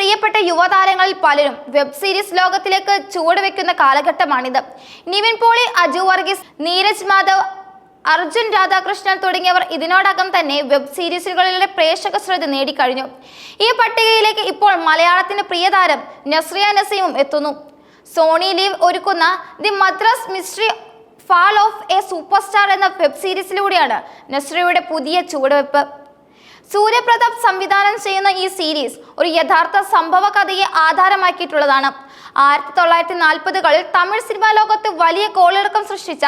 പ്രിയപ്പെട്ട യുവതാരങ്ങളിൽ പലരും web series ലോകത്തിലേക്ക് ചുവടുവെക്കുന്ന കാലഘട്ടമാണിത്. നിവിൻ പോളി, അജു വർഗീസ്, നീരജ് മാധവ്, അർജുൻ രാധാകൃഷ്ണൻ തുടങ്ങിയവർ ഇതിനോടകം തന്നെ വെബ് സീരീസുകളിലെ പ്രേക്ഷക ശ്രദ്ധ നേടിക്കഴിഞ്ഞു. ഈ പട്ടികയിലേക്ക് ഇപ്പോൾ മലയാളത്തിന്റെ പ്രിയതാരം നസ്രിയ നസീമും എത്തുന്നു. സോണി ലീവ് ഒരുക്കുന്ന the Madras mystery fall of A super star എന്ന വെബ് സീരീസിലൂടെയാണ് നസ്രിയയുടെ പുതിയ ചുവടുവെപ്പ്. സൂര്യപ്രതാപ് സംവിധാനം ചെയ്യുന്ന ഈ സീരീസ് ഒരു യഥാർത്ഥ സംഭവ കഥയെ ആധാരമാക്കിയിട്ടുള്ളതാണ്. 1940കളിൽ തമിഴ് സിനിമാ ലോകത്ത് വലിയ കോളിളക്കം സൃഷ്ടിച്ച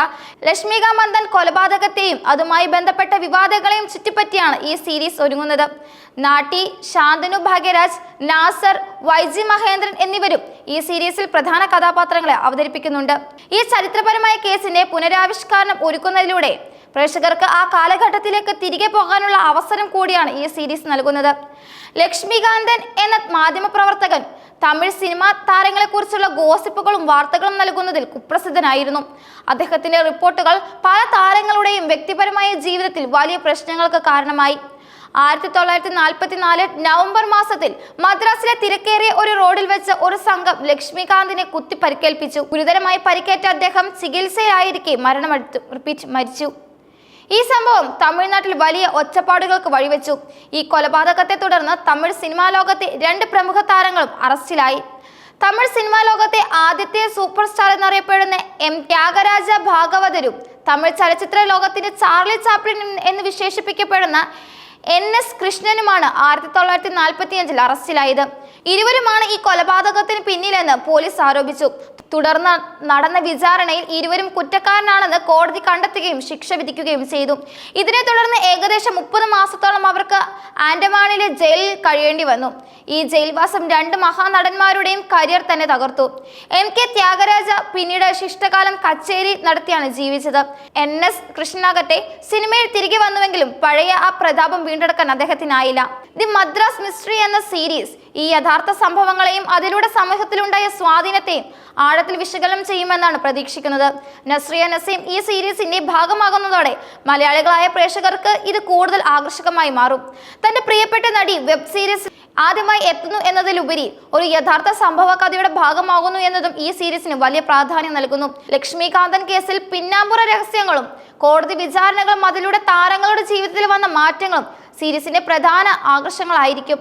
ലക്ഷ്മിക മന്ദൻ കൊലപാതകത്തെയും അതുമായി ബന്ധപ്പെട്ട വിവാദങ്ങളെയും ചുറ്റിപ്പറ്റിയാണ് ഈ സീരീസ് ഒരുങ്ങുന്നത്. നാട്ടി, ശാന്തനു ഭാഗ്യരാജ്, നാസർ, വൈജി മഹേന്ദ്രൻ എന്നിവരും ഈ സീരീസിൽ പ്രധാന കഥാപാത്രങ്ങളെ അവതരിപ്പിക്കുന്നുണ്ട്. ഈ ചരിത്രപരമായ കേസിന്റെ പുനരാവിഷ്കരണം ഒരുക്കുന്നതിലൂടെ പ്രേക്ഷകർക്ക് ആ കാലഘട്ടത്തിലേക്ക് തിരികെ പോകാനുള്ള അവസരം കൂടിയാണ് ഈ സീരീസ് നൽകുന്നത്. ലക്ഷ്മികാന്തൻ എന്ന മാധ്യമപ്രവർത്തകൻ തമിഴ് സിനിമാ താരങ്ങളെ കുറിച്ചുള്ള ഗോസിപ്പുകളും വാർത്തകളും നൽകുന്നതിൽ കുപ്രസിദ്ധനായിരുന്നു. അദ്ദേഹത്തിന്റെ റിപ്പോർട്ടുകൾ പല താരങ്ങളുടെയും വ്യക്തിപരമായ ജീവിതത്തിൽ വലിയ പ്രശ്നങ്ങൾക്ക് കാരണമായി. 1944 നവംബർ മാസത്തിൽ മദ്രാസിലെ തിരക്കേറിയ ഒരു റോഡിൽ വെച്ച് ഒരു സംഘം ലക്ഷ്മികാന്തിനെ കുത്തി പരിക്കേൽപ്പിച്ചു. ഗുരുതരമായി പരിക്കേറ്റ അദ്ദേഹം ചികിത്സയിലായിരിക്കെ മരിച്ചു. ഈ സംഭവം തമിഴ്നാട്ടിൽ വലിയ ഒച്ചപ്പാടുകൾക്ക് വഴിവെച്ചു. ഈ കൊലപാതകത്തെ തുടർന്ന് തമിഴ് സിനിമാ ലോകത്തെ 2 പ്രമുഖ താരങ്ങളും അറസ്റ്റിലായി. തമിഴ് സിനിമാ ലോകത്തെ ആദ്യത്തെ സൂപ്പർ സ്റ്റാർ എന്നറിയപ്പെടുന്ന എം ത്യാഗരാജ ഭാഗവതരും തമിഴ് ചലച്ചിത്ര ലോകത്തിന്റെ ചാർലി ചാപ്ലിൻ എന്ന് വിശേഷിപ്പിക്കപ്പെടുന്ന NS കൃഷ്ണനുമാണ് 1945 അറസ്റ്റിലായത്. ഇരുവരുമാണ് ഈ കൊലപാതകത്തിന് പിന്നിലെന്ന് പോലീസ് ആരോപിച്ചു. തുടർന്ന് നടന്ന വിചാരണയിൽ ഇരുവരും കുറ്റക്കാരനാണെന്ന് കോടതി കണ്ടെത്തുകയും ശിക്ഷ വിധിക്കുകയും ചെയ്തു. ഇതിനെ തുടർന്ന് ഏകദേശം 30 മാസത്തോളം അവർക്ക് ആൻഡമാനിലെ ജയിലിൽ കഴിയേണ്ടി വന്നു. ഈ ജയിൽവാസം 2 മഹാനടന്മാരുടെയും കരിയർ തന്നെ തകർത്തു. MK ത്യാഗരാജ പിന്നീട് ശിഷ്ടകാലം കച്ചേരി നടത്തിയാണ് ജീവിച്ചത്. NS കൃഷ്ണനാകട്ടെ സിനിമയിൽ തിരികെ വന്നുവെങ്കിലും പഴയ ആ പ്രതാപം വീണ്ടെടുക്കാൻ അദ്ദേഹത്തിനായില്ല. ദി മദ്രാസ് മിസ്റ്ററി എന്ന സീരീസ് ഈ യഥാർത്ഥ സംഭവങ്ങളെയും അതിലൂടെ സമൂഹത്തിലുണ്ടായ സ്വാധീനത്തെയും ആഴത്തിൽ വിശകലനം ചെയ്യുമെന്നാണ് പ്രതീക്ഷിക്കുന്നത്. നസ്രിയ നസീം ഈ സീരീസിന്റെ ഭാഗമാകുന്നതോടെ മലയാളികളായ പ്രേക്ഷകർക്ക് ഇത് കൂടുതൽ ആകർഷകമായി മാറും. തന്റെ പ്രിയപ്പെട്ട നടി വെബ് സീരീസ് ആദ്യമായി എത്തുന്നു എന്നതിലുപരി ഒരു യഥാർത്ഥ സംഭവ കഥയുടെ ഭാഗമാകുന്നു എന്നതും ഈ സീരീസിന് വലിയ പ്രാധാന്യം നൽകുന്നു. ലക്ഷ്മികാന്തൻ കേസിൽ പിന്നാമ്പുറ രഹസ്യങ്ങളും കോടതി വിചാരണകളും അതിലൂടെ താരങ്ങളുടെ ജീവിതത്തിൽ വന്ന മാറ്റങ്ങളും സീരീസിന്റെ പ്രധാന ആകർഷണങ്ങളായിരിക്കും.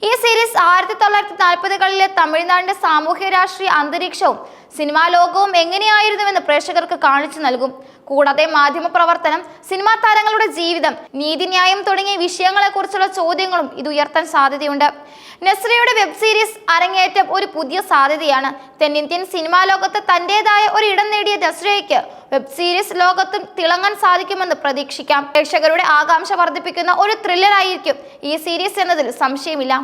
ഈ സീരീസ് 1940കളിലെ തമിഴ്നാടിന്റെ സാമൂഹ്യ രാഷ്ട്രീയ അന്തരീക്ഷവും സിനിമാ ലോകവും എങ്ങനെയായിരുന്നുവെന്ന് പ്രേക്ഷകർക്ക് കാണിച്ചു നൽകും. കൂടാതെ മാധ്യമപ്രവർത്തനം, സിനിമാ താരങ്ങളുടെ ജീവിതം, നീതിന്യായം തുടങ്ങിയ വിഷയങ്ങളെക്കുറിച്ചുള്ള ചോദ്യങ്ങളും ഇത് ഉയർത്താൻ സാധ്യതയുണ്ട്. നസ്രിയയുടെ വെബ് സീരീസ് അരങ്ങേറ്റം ഒരു പുതിയ സാധ്യതയാണ്. തെന്നിന്ത്യൻ സിനിമാ ലോകത്ത് തന്റേതായ ഒരു ഇടം നേടിയ നസ്രിയയ്ക്ക് വെബ് സീരീസ് ലോകത്തും തിളങ്ങാൻ സാധിക്കുമെന്ന് പ്രതീക്ഷിക്കാം. പ്രേക്ഷകരുടെ ആകാംക്ഷ വർദ്ധിപ്പിക്കുന്ന ഒരു ത്രില്ലർ ആയിരിക്കും ഈ സീരീസ് എന്നതിൽ സംശയമില്ല.